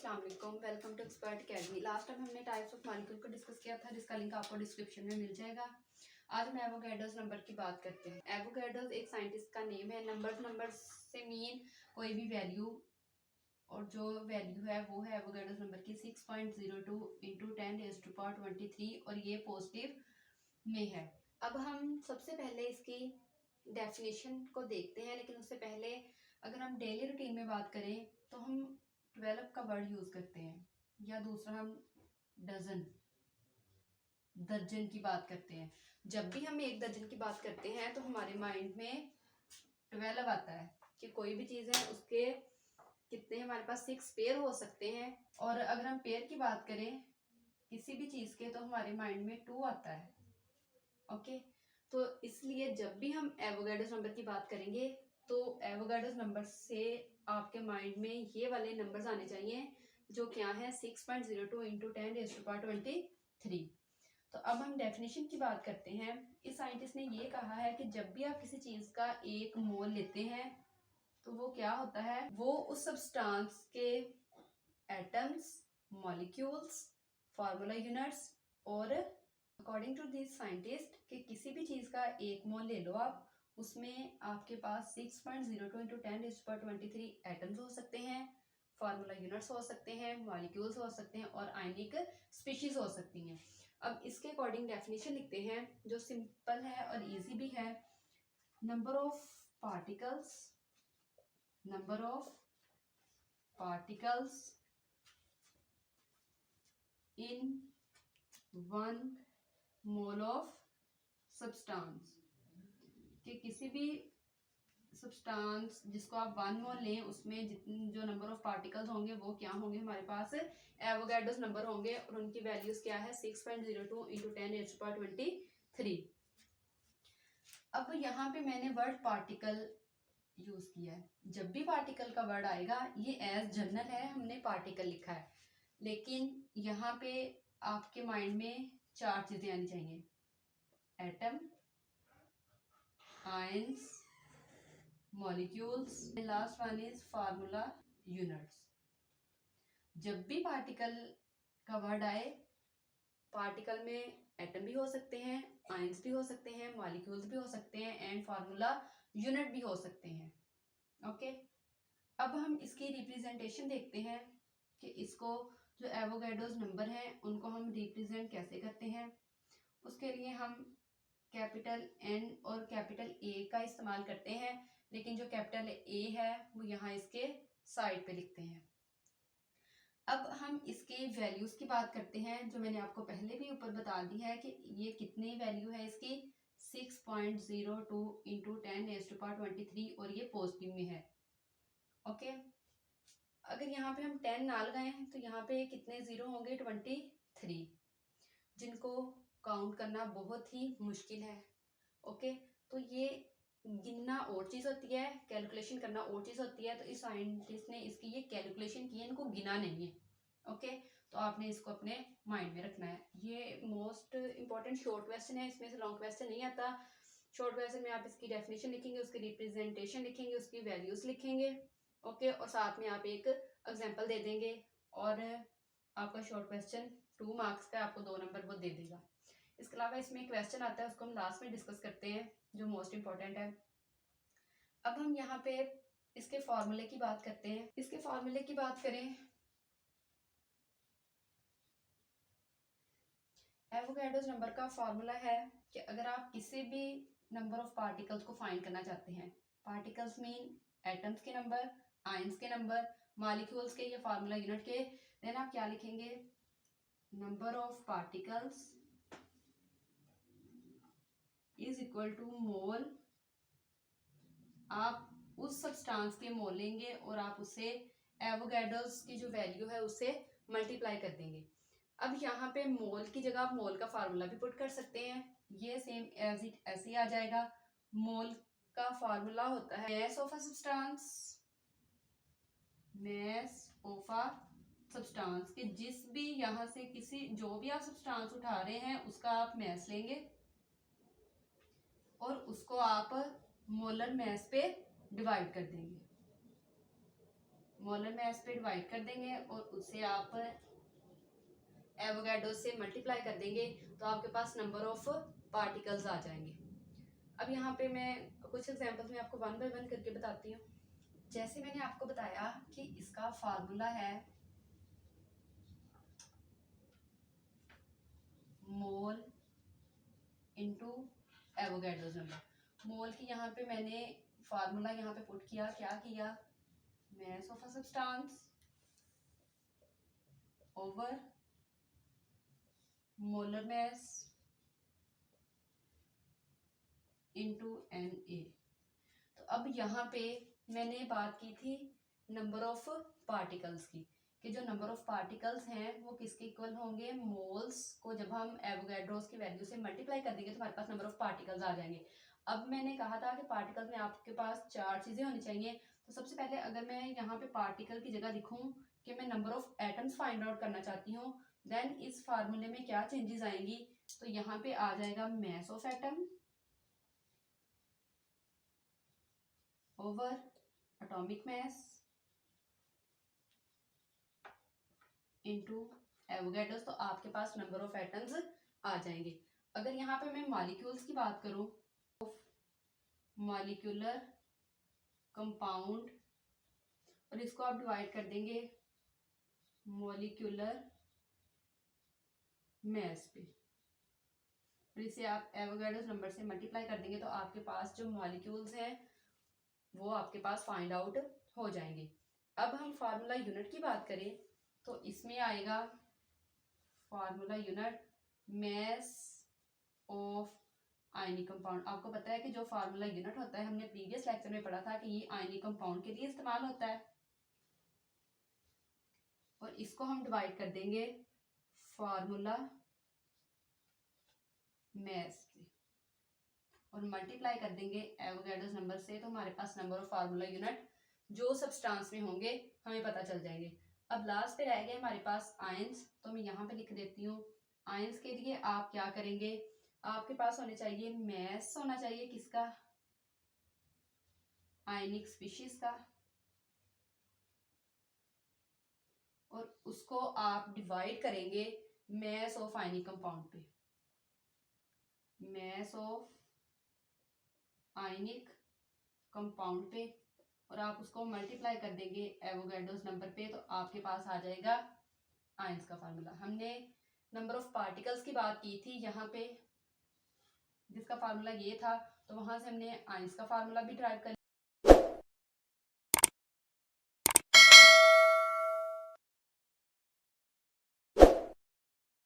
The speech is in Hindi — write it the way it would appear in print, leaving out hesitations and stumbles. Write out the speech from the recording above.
अस्सलाम वालेकुम, welcome to expert academy. Last time हमने टाइप्स ऑफ मॉलिक्यूल को डिस्कस किया था, जिसका लिंक आपको डिस्क्रिप्शन में मिल जाएगा। आज हम एवोगैड्रोस नंबर की बात करते हैं। एवोगैड्रोस एक साइंटिस्ट का नेम है। नंबर से मीन कोई भी वैल्यू, और जो वैल्यू है वो है एवोगैड्रोस नंबर की 6.02 इंटू 10⁻23 और ये पॉजिटिव में है। अब हम सबसे पहले इसकी डेफिनेशन को देखते हैं, लेकिन उससे पहले अगर हम डेली रूटीन में बात करें तो हम 12 का वर्ड यूज करते हैं, या दूसरा हम दर्जन की बात करते हैं। जब भी हम एक दर्जन की बात करते हैं तो हमारे माइंड में 12 आता है कि कोई भी चीज है उसके कितने हमारे पास 6 पेयर हो सकते हैं। और अगर हम पेयर की बात करें किसी भी चीज के तो हमारे माइंड में 2 आता है। ओके, तो इसलिए जब भी हम एवोगैड्रोस नंबर की बात करेंगे तो एवोगैड्रोस नंबर से आपके माइंड में ये वाले नंबर्स आने चाहिए, जो क्या है 6.02 इंटू 10⁻23। तो अब हम डेफिनेशन की बात करते हैं। इस साइंटिस्ट ने ये कहा है कि जब भी आप किसी चीज का 1 मोल लेते हैं तो वो क्या होता है, वो उस सब्सटेंस के एटम्स, मॉलिक्यूल्स, फार्मूला यूनिट्स और अकॉर्डिंग टू दिस साइंटिस्ट कि किसी भी चीज का 1 मोल ले लो आप, उसमें आपके पास 6.02 इंटू 10⁻23 एटम्स हो सकते हैं, फार्मूला यूनिट्स हो सकते हैं, मॉलिक्यूल्स हो सकते हैं और आयनिक स्पीशीज हो सकती हैं। अब इसके अकॉर्डिंग डेफिनेशन लिखते हैं जो सिंपल है और इजी भी है। Number of particles in 1 mole of substance, कि किसी भी सब्सटेंस जिसको आप 1 मोल लें उसमें जितने जो नंबर ऑफ पार्टिकल्स होंगे वो क्या होंगे, हमारे पास एवोगैड्रोस नंबर होंगे और उनकी वैल्यूज क्या है 6.02 इंटू 10⁻23। अब यहाँ पे मैंने वर्ड पार्टिकल यूज किया है। जब भी पार्टिकल का वर्ड आएगा, ये एज जनरल है, हमने पार्टिकल लिखा है, लेकिन यहाँ पे आपके माइंड में 4 चीजें आनी चाहिए: atom, ions, molecules, last one is formula units. जब भी पार्टिकल का वर्ड आए, पार्टिकल में एटम भी हो सकते हैं, आयंस भी हो सकते हैं, मॉलिक्यूल्स भी हो सकते हैं एंड फार्मूला यूनिट भी हो सकते हैं। ओके, अब हम इसकी रिप्रेजेंटेशन देखते हैं कि इसको जो एवोगैड्रोस नंबर है उनको हम रिप्रेजेंट कैसे करते हैं। उसके लिए हम कैपिटल एन और कैपिटल ए का इस्तेमाल करते हैं, लेकिन जो कैपिटल ए है वो यहाँ इसके साइड पे लिखते हैं। अब हम इसके वैल्यूज की बात करते हैं, जो मैंने आपको पहले भी ऊपर बता दी है कि ये कितनी वैल्यू है इसकी 6.02 इंटू 10⁻23 और ये पॉजिटिव में है। ओके, अगर यहाँ पे हम 10 ना लगाए तो यहाँ पे कितने जीरो होंगे, 23, जिनको काउंट करना बहुत ही मुश्किल है। ओके, तो ये गिनना और चीज होती है, कैलकुलेशन करना और चीज होती है। तो इस साइंटिस्ट ने इसकी ये कैलकुलेशन की है, इनको गिना नहीं है। ओके, तो आपने इसको अपने माइंड में रखना है। ये मोस्ट इंपॉर्टेंट शॉर्ट क्वेश्चन है, इसमें से लॉन्ग क्वेश्चन नहीं आता। शॉर्ट क्वेश्चन में आप इसकी डेफिनेशन लिखेंगे, उसकी रिप्रेजेंटेशन लिखेंगे, उसकी वैल्यूज लिखेंगे। ओके, और साथ में आप एक एग्जाम्पल दे देंगे और आपका शॉर्ट क्वेश्चन 2 मार्क्स का, आपको 2 नंबर वो दे देगा। इसके अलावा इसमें एक क्वेश्चन आता है, उसको हम लास्ट में डिस्कस करते हैं, जो मोस्ट इंपॉर्टेंट है। अब हम यहाँ पे इसके फॉर्मूले की बात करते हैं। इसके फॉर्मूले की बात करें, एवोगैड्रोस नंबर का फॉर्मूला है कि अगर आप किसी भी नंबर ऑफ पार्टिकल्स को फाइंड करना चाहते हैं, पार्टिकल्स मीन एटम्स के नंबर, आयंस के नंबर, मॉलिक्यूल्स के या फार्मूला यूनिट के, देन आप क्या लिखेंगे, number of particles is equal to mole. आप उस सब्सटेंस के मोल लेंगे और आप उसे एवोगैड्रोस की जो वैल्यू है उससे मल्टीप्लाई कर देंगे। अब यहाँ पे मोल की जगह आप मोल का फार्मूला भी पुट कर सकते हैं, ये सेम एज इट ऐसे ही आ जाएगा। मोल का फार्मूला होता है मास ऑफ अ सब्सटेंस के जिस भी यहाँ से किसी जो भी आप सब्सटेंस उठा रहे हैं उसका आप मास लेंगे और उसको आप मोलर मास पे डिवाइड कर देंगे। मोलर मास पे डिवाइड कर देंगे और उससे आप एवोगाड्रो से मल्टीप्लाई कर देंगे तो आपके पास नंबर ऑफ पार्टिकल्स आ जाएंगे। अब यहाँ पे मैं कुछ एग्जांपल्स में आपको वन बाय वन करके बताती हूँ। जैसे मैंने आपको बताया कि इसका फार्मूला है मोल इनटू एवोगाड्रोस नंबर। मोल की यहाँ पे मैंने फार्मूला यहाँ पे पुट किया, क्या किया, mass of a substance over molar mass into Na। तो अब यहाँ पे मैंने बात की थी नंबर ऑफ पार्टिकल्स की, कि जो नंबर ऑफ पार्टिकल्स हैं वो किसके इक्वल होंगे, मोल्स को जब हम एवोगाड्रोस की वैल्यू से मल्टीप्लाई कर देंगे तो हमारे पास नंबर ऑफ पार्टिकल्स आ जाएंगे। अब मैंने कहा था कि पार्टिकल्स में आपके पास 4 चीजें होनी चाहिए। तो सबसे पहले अगर मैं यहाँ पे पार्टिकल की जगह लिखूं कि मैं number of atoms find out करना चाहती हूँ, देन इस फार्मूले में क्या चेंजेस आएंगी, तो यहाँ पे आ जाएगा mass of atom over atomic mass into Avogadro's. तो आपके पास नंबर ऑफ एटम्स आ जाएंगे। अगर यहाँ पे मैं मॉलिक्यूल्स की बात करूं, मॉलिक्यूलर कंपाउंड, और इसको आप डिवाइड कर देंगे मॉलिक्यूलर मास पे, और इसे आप एवोगाड्रोस नंबर से मल्टीप्लाई कर देंगे तो आपके पास जो मॉलिक्यूल्स हैं वो आपके पास फाइंड आउट हो जाएंगे। अब हम फार्मूला यूनिट की बात करें तो इसमें आएगा formula unit mass of ionic compound. आपको पता है कि जो फार्मूला यूनिट होता है, हमने प्रीवियस लेक्चर में पढ़ा था कि ये आयनिक कंपाउंड के लिए इस्तेमाल होता है, और इसको हम डिवाइड कर देंगे फार्मूला मास से और मल्टीप्लाई कर देंगे एवोगाड्रोस नंबर से, तो हमारे पास नंबर ऑफ फार्मूला यूनिट जो सब्सटेंस में होंगे हमें पता चल जाएंगे। अब लास्ट पे रह गए हमारे पास आयंस, तो मैं यहाँ पे लिख देती हूँ। आयंस के लिए आप क्या करेंगे, आपके पास होने चाहिए मास होना चाहिए किसका, आयनिक स्पीशीज का, और उसको आप डिवाइड करेंगे मास ऑफ आयनिक कंपाउंड पे, मास ऑफ आयनिक कंपाउंड पे, और आप उसको मल्टीप्लाई कर देंगे एवोगाड्रोस नंबर पे, तो आपके पास आ जाएगा आयंस का फार्मूला। हमने नंबर ऑफ पार्टिकल्स की बात की थी यहाँ पे, जिसका फार्मूला ये था, तो वहां से हमने आयंस का फार्मूला भी ड्राइव कर